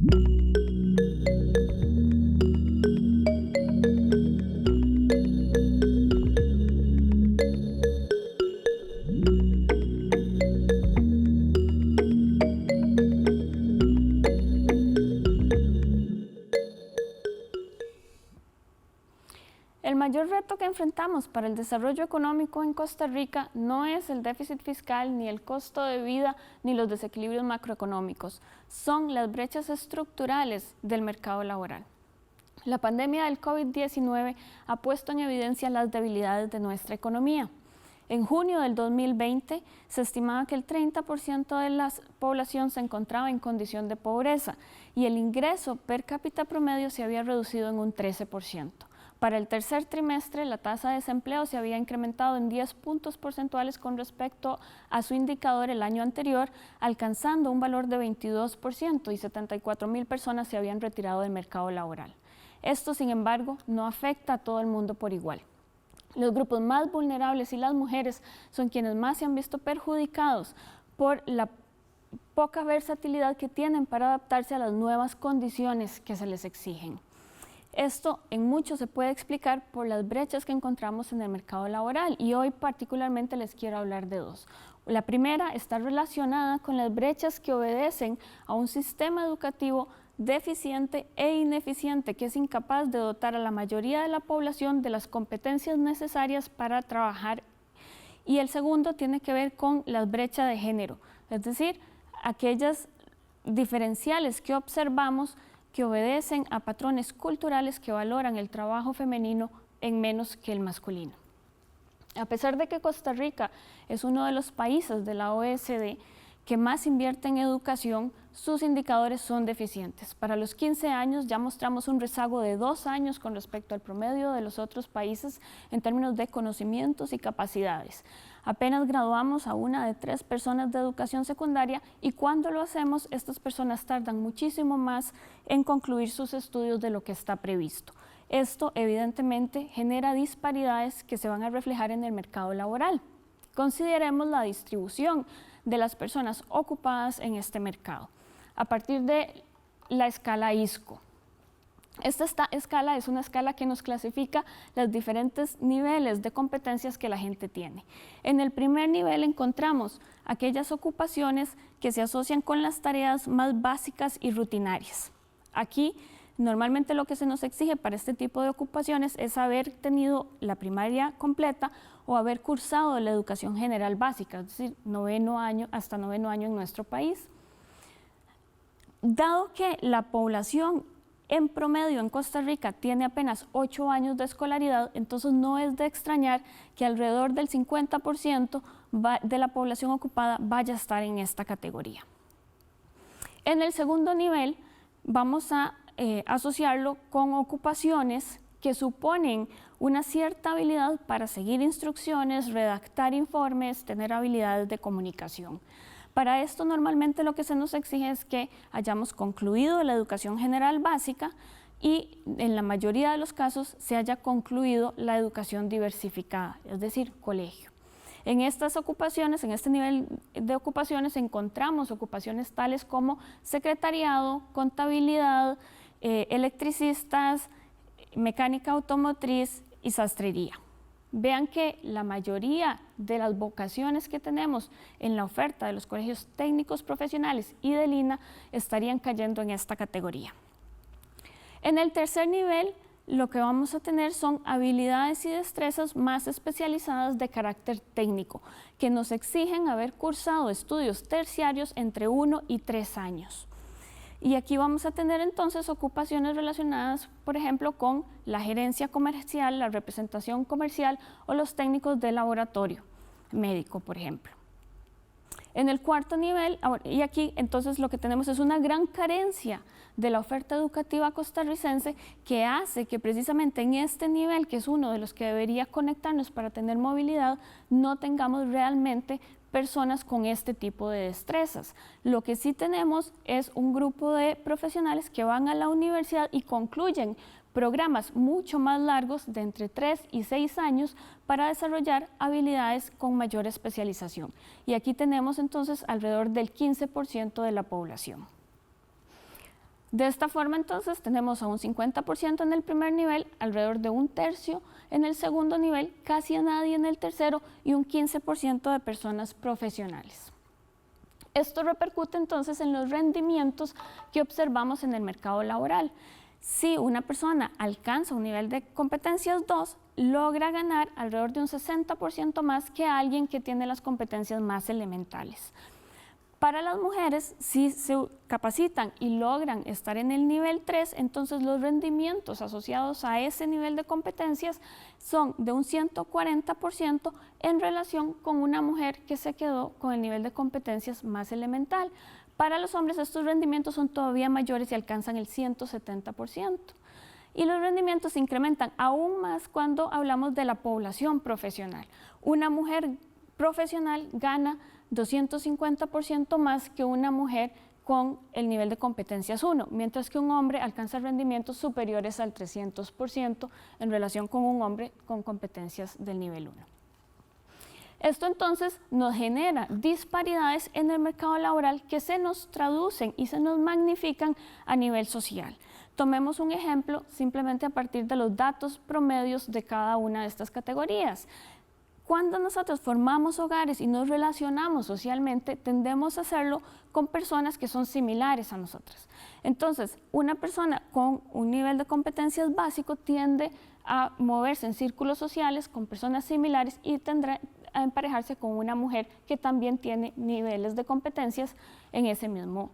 El mayor reto que enfrentamos para el desarrollo económico en Costa Rica no es el déficit fiscal, ni el costo de vida, ni los desequilibrios macroeconómicos, son las brechas estructurales del mercado laboral. La pandemia del COVID-19 ha puesto en evidencia las debilidades de nuestra economía. En junio del 2020 se estimaba que el 30% de la población se encontraba en condición de pobreza y el ingreso per cápita promedio se había reducido en un 13%. Para el tercer trimestre, la tasa de desempleo se había incrementado en 10 puntos porcentuales con respecto a su indicador el año anterior, alcanzando un valor de 22% y 74,000 personas se habían retirado del mercado laboral. Esto, sin embargo, no afecta a todo el mundo por igual. Los grupos más vulnerables y las mujeres son quienes más se han visto perjudicados por la poca versatilidad que tienen para adaptarse a las nuevas condiciones que se les exigen. Esto en mucho se puede explicar por las brechas que encontramos en el mercado laboral y hoy particularmente les quiero hablar de dos. La primera está relacionada con las brechas que obedecen a un sistema educativo deficiente e ineficiente que es incapaz de dotar a la mayoría de la población de las competencias necesarias para trabajar. Y el segundo tiene que ver con la brecha de género, es decir, aquellas diferenciales que observamos que obedecen a patrones culturales que valoran el trabajo femenino en menos que el masculino. A pesar de que Costa Rica es uno de los países de la OECD que más invierte en educación, sus indicadores son deficientes. Para los 15 años ya mostramos un rezago de 2 años con respecto al promedio de los otros países en términos de conocimientos y capacidades. Apenas graduamos a 1 de 3 personas de educación secundaria y cuando lo hacemos, estas personas tardan muchísimo más en concluir sus estudios de lo que está previsto. Esto evidentemente genera disparidades que se van a reflejar en el mercado laboral. Consideremos la distribución de las personas ocupadas en este mercado a partir de la escala ISCO. Esta escala es una escala que nos clasifica los diferentes niveles de competencias que la gente tiene. En el primer nivel encontramos aquellas ocupaciones que se asocian con las tareas más básicas y rutinarias. Aquí normalmente lo que se nos exige para este tipo de ocupaciones es haber tenido la primaria completa o haber cursado la educación general básica, es decir, hasta noveno año en nuestro país. Dado que la población en promedio en Costa Rica tiene apenas 8 años de escolaridad, entonces no es de extrañar que alrededor del 50% de la población ocupada vaya a estar en esta categoría. En el segundo nivel vamos a asociarlo con ocupaciones que suponen una cierta habilidad para seguir instrucciones, redactar informes, tener habilidades de comunicación. Para esto normalmente lo que se nos exige es que hayamos concluido la educación general básica y en la mayoría de los casos se haya concluido la educación diversificada, es decir, colegio. En estas ocupaciones, en este nivel de ocupaciones encontramos ocupaciones tales como secretariado, contabilidad, electricistas, mecánica automotriz y sastrería. Vean que la mayoría de las vocaciones que tenemos en la oferta de los colegios técnicos profesionales y del INA estarían cayendo en esta categoría. En el tercer nivel, lo que vamos a tener son habilidades y destrezas más especializadas de carácter técnico, que nos exigen haber cursado estudios terciarios entre 1 y 3 años. Y aquí vamos a tener entonces ocupaciones relacionadas, por ejemplo, con la gerencia comercial, la representación comercial o los técnicos de laboratorio médico, por ejemplo. En el cuarto nivel, y aquí entonces lo que tenemos es una gran carencia de la oferta educativa costarricense que hace que precisamente en este nivel, que es uno de los que debería conectarnos para tener movilidad, no tengamos realmente personas con este tipo de destrezas. Lo que sí tenemos es un grupo de profesionales que van a la universidad y concluyen programas mucho más largos de entre 3 y 6 años para desarrollar habilidades con mayor especialización. Y aquí tenemos entonces alrededor del 15% de la población. De esta forma, entonces, tenemos a un 50% en el primer nivel, alrededor de un tercio en el segundo nivel, casi a nadie en el tercero y un 15% de personas profesionales. Esto repercute entonces en los rendimientos que observamos en el mercado laboral. Si una persona alcanza un nivel de competencias 2, logra ganar alrededor de un 60% más que alguien que tiene las competencias más elementales. Para las mujeres, si se capacitan y logran estar en el nivel 3, entonces los rendimientos asociados a ese nivel de competencias son de un 140% en relación con una mujer que se quedó con el nivel de competencias más elemental. Para los hombres estos rendimientos son todavía mayores y alcanzan el 170%. Y los rendimientos se incrementan aún más cuando hablamos de la población profesional. Una mujer profesional gana 250% más que una mujer con el nivel de competencias 1, mientras que un hombre alcanza rendimientos superiores al 300% en relación con un hombre con competencias del nivel 1. Esto entonces nos genera disparidades en el mercado laboral que se nos traducen y se nos magnifican a nivel social. Tomemos un ejemplo simplemente a partir de los datos promedios de cada una de estas categorías. Cuando nosotros formamos hogares y nos relacionamos socialmente, tendemos a hacerlo con personas que son similares a nosotras. Entonces, una persona con un nivel de competencias básico tiende a moverse en círculos sociales con personas similares y tendrá a emparejarse con una mujer que también tiene niveles de competencias en ese mismo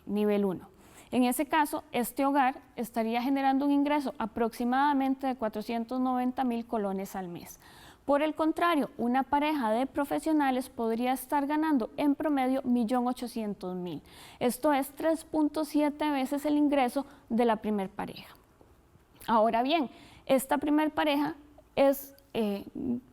nivel 1. En ese caso, este hogar estaría generando un ingreso aproximadamente de 490,000 colones al mes. Por el contrario, una pareja de profesionales podría estar ganando en promedio 1.800.000. Esto es 3.7 veces el ingreso de la primer pareja. Ahora bien, esta primer pareja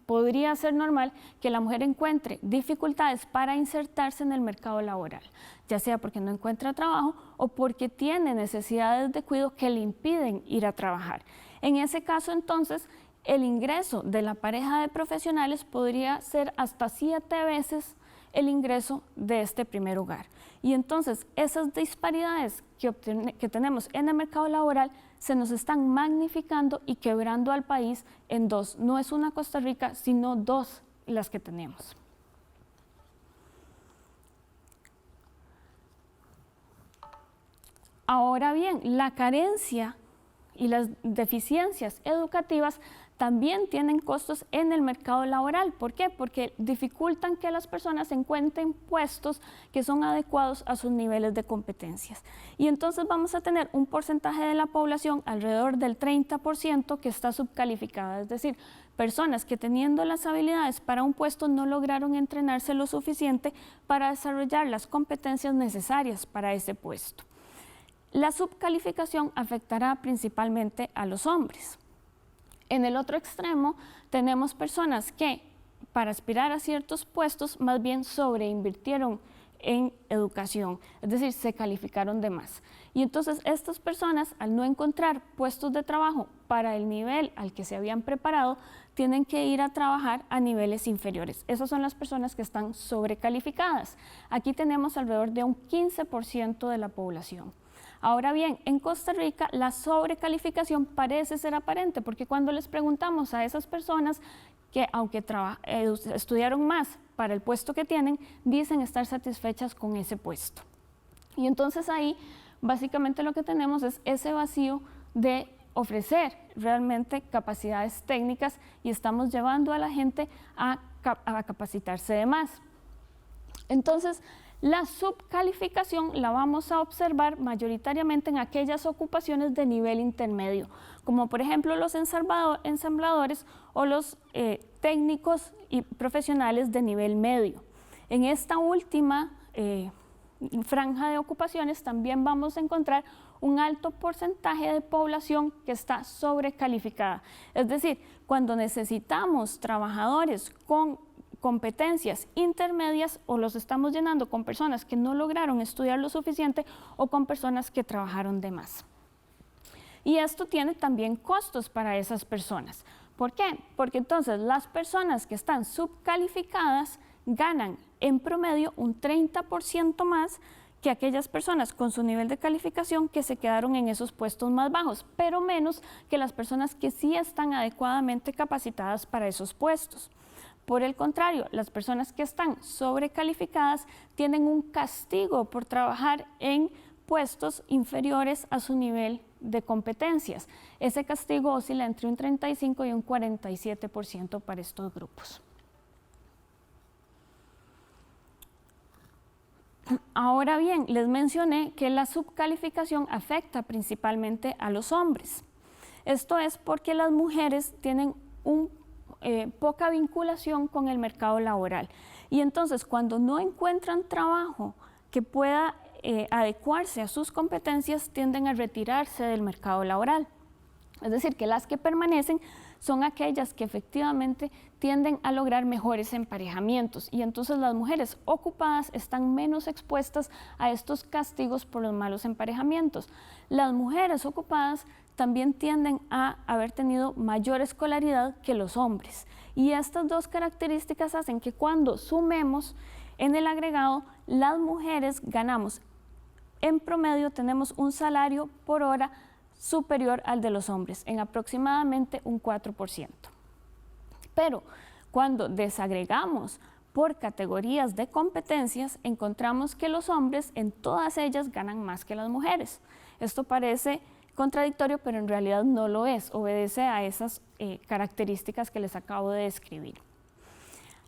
podría ser normal que la mujer encuentre dificultades para insertarse en el mercado laboral, ya sea porque no encuentra trabajo o porque tiene necesidades de cuidado que le impiden ir a trabajar. En ese caso, entonces, el ingreso de la pareja de profesionales podría ser hasta 7 veces el ingreso de este primer hogar. Y entonces esas disparidades que tenemos en el mercado laboral se nos están magnificando y quebrando al país en dos. No es una Costa Rica, sino dos las que tenemos. Ahora bien, la carencia y las deficiencias educativas también tienen costos en el mercado laboral. ¿Por qué? Porque dificultan que las personas encuentren puestos que son adecuados a sus niveles de competencias. Y entonces vamos a tener un porcentaje de la población, alrededor del 30%, que está subcalificada, es decir, personas que teniendo las habilidades para un puesto no lograron entrenarse lo suficiente para desarrollar las competencias necesarias para ese puesto. La subcalificación afectará principalmente a los hombres. En el otro extremo tenemos personas que para aspirar a ciertos puestos más bien sobreinvirtieron en educación, es decir, se calificaron de más. Y entonces estas personas, al no encontrar puestos de trabajo para el nivel al que se habían preparado, tienen que ir a trabajar a niveles inferiores. Esas son las personas que están sobrecalificadas. Aquí tenemos alrededor de un 15% de la población. Ahora bien, en Costa Rica la sobrecalificación parece ser aparente, porque cuando les preguntamos a esas personas que aunque estudiaron más para el puesto que tienen, dicen estar satisfechas con ese puesto. Y entonces ahí básicamente lo que tenemos es ese vacío de ofrecer realmente capacidades técnicas y estamos llevando a la gente a capacitarse de más. Entonces, la subcalificación la vamos a observar mayoritariamente en aquellas ocupaciones de nivel intermedio, como por ejemplo los ensambladores o los técnicos y profesionales de nivel medio. En esta última franja de ocupaciones también vamos a encontrar un alto porcentaje de población que está sobrecalificada. Es decir, cuando necesitamos trabajadores con competencias intermedias o los estamos llenando con personas que no lograron estudiar lo suficiente o con personas que trabajaron de más. Y esto tiene también costos para esas personas. ¿Por qué? Porque entonces las personas que están subcalificadas ganan en promedio un 30% más que aquellas personas con su nivel de calificación que se quedaron en esos puestos más bajos, pero menos que las personas que sí están adecuadamente capacitadas para esos puestos. Por el contrario, las personas que están sobrecalificadas tienen un castigo por trabajar en puestos inferiores a su nivel de competencias. Ese castigo oscila entre un 35 y un 47% para estos grupos. Ahora bien, les mencioné que la subcalificación afecta principalmente a los hombres. Esto es porque las mujeres tienen poca vinculación con el mercado laboral y entonces cuando no encuentran trabajo que pueda adecuarse a sus competencias, tienden a retirarse del mercado laboral. Es decir, que las que permanecen son aquellas que efectivamente tienden a lograr mejores emparejamientos y entonces las mujeres ocupadas están menos expuestas a estos castigos por los malos emparejamientos. Las mujeres ocupadas también tienden a haber tenido mayor escolaridad que los hombres y estas dos características hacen que cuando sumemos en el agregado, las mujeres ganamos en promedio, tenemos un salario por hora superior al de los hombres, en aproximadamente un 4%. Pero cuando desagregamos por categorías de competencias, encontramos que los hombres en todas ellas ganan más que las mujeres. Esto parece contradictorio, pero en realidad no lo es, obedece a esas características que les acabo de describir.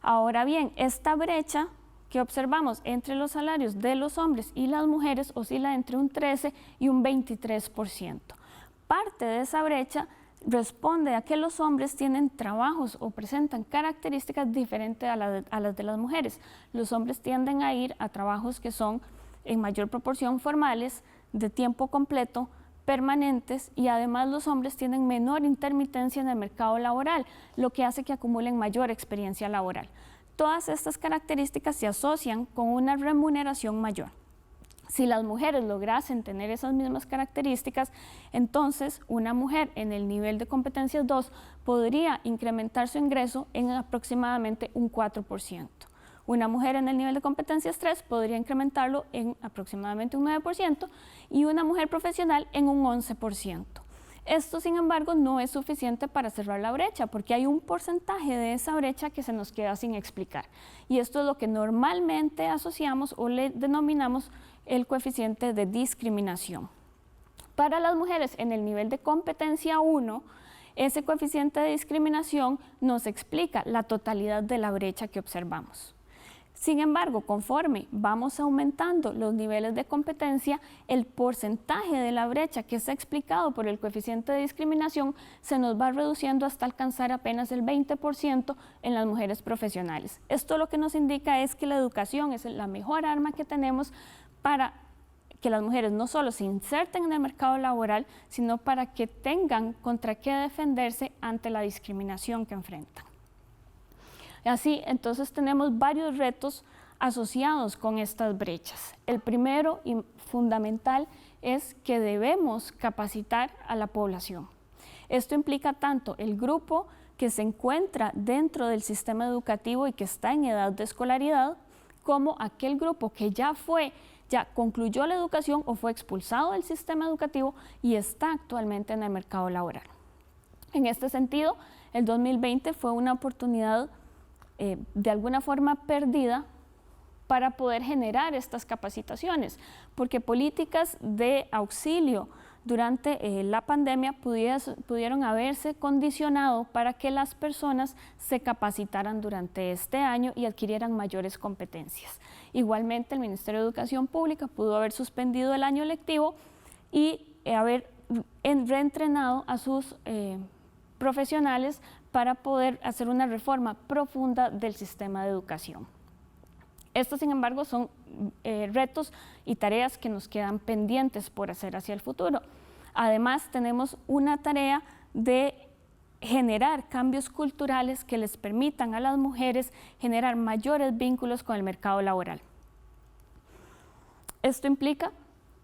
Ahora bien, esta brecha que observamos entre los salarios de los hombres y las mujeres oscila entre un 13 y un 23%. Parte de esa brecha responde a que los hombres tienen trabajos o presentan características diferentes a las de las mujeres. Los hombres tienden a ir a trabajos que son en mayor proporción formales, de tiempo completo, permanentes y además los hombres tienen menor intermitencia en el mercado laboral, lo que hace que acumulen mayor experiencia laboral. Todas estas características se asocian con una remuneración mayor. Si las mujeres lograsen tener esas mismas características, entonces una mujer en el nivel de competencias 2 podría incrementar su ingreso en aproximadamente un 4%. Una mujer en el nivel de competencias 3 podría incrementarlo en aproximadamente un 9% y una mujer profesional en un 11%. Esto, sin embargo, no es suficiente para cerrar la brecha, porque hay un porcentaje de esa brecha que se nos queda sin explicar. Y esto es lo que normalmente asociamos o le denominamos el coeficiente de discriminación. Para las mujeres en el nivel de competencia 1, ese coeficiente de discriminación nos explica la totalidad de la brecha que observamos. Sin embargo, conforme vamos aumentando los niveles de competencia, el porcentaje de la brecha que está explicado por el coeficiente de discriminación se nos va reduciendo hasta alcanzar apenas el 20% en las mujeres profesionales. Esto lo que nos indica es que la educación es la mejor arma que tenemos para que las mujeres no solo se inserten en el mercado laboral, sino para que tengan contra qué defenderse ante la discriminación que enfrentan. Así, entonces tenemos varios retos asociados con estas brechas. El primero y fundamental es que debemos capacitar a la población. Esto implica tanto el grupo que se encuentra dentro del sistema educativo y que está en edad de escolaridad, como aquel grupo que ya concluyó la educación o fue expulsado del sistema educativo y está actualmente en el mercado laboral. En este sentido, el 2020 fue una oportunidad de alguna forma perdida para poder generar estas capacitaciones, porque políticas de auxilio durante la pandemia pudieron haberse condicionado para que las personas se capacitaran durante este año y adquirieran mayores competencias. Igualmente, el Ministerio de Educación Pública pudo haber suspendido el año lectivo y haber reentrenado a sus profesionales para poder hacer una reforma profunda del sistema de educación. Estos, sin embargo, son retos y tareas que nos quedan pendientes por hacer hacia el futuro. Además, tenemos una tarea de generar cambios culturales que les permitan a las mujeres generar mayores vínculos con el mercado laboral. Esto implica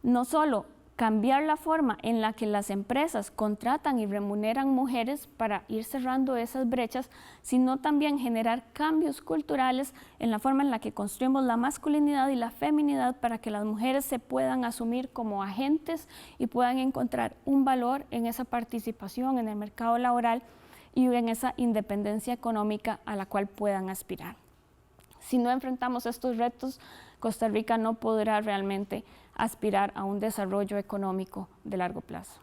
no solo cambiar la forma en la que las empresas contratan y remuneran mujeres para ir cerrando esas brechas, sino también generar cambios culturales en la forma en la que construimos la masculinidad y la feminidad para que las mujeres se puedan asumir como agentes y puedan encontrar un valor en esa participación en el mercado laboral y en esa independencia económica a la cual puedan aspirar. Si no enfrentamos estos retos, Costa Rica no podrá realmente aspirar a un desarrollo económico de largo plazo.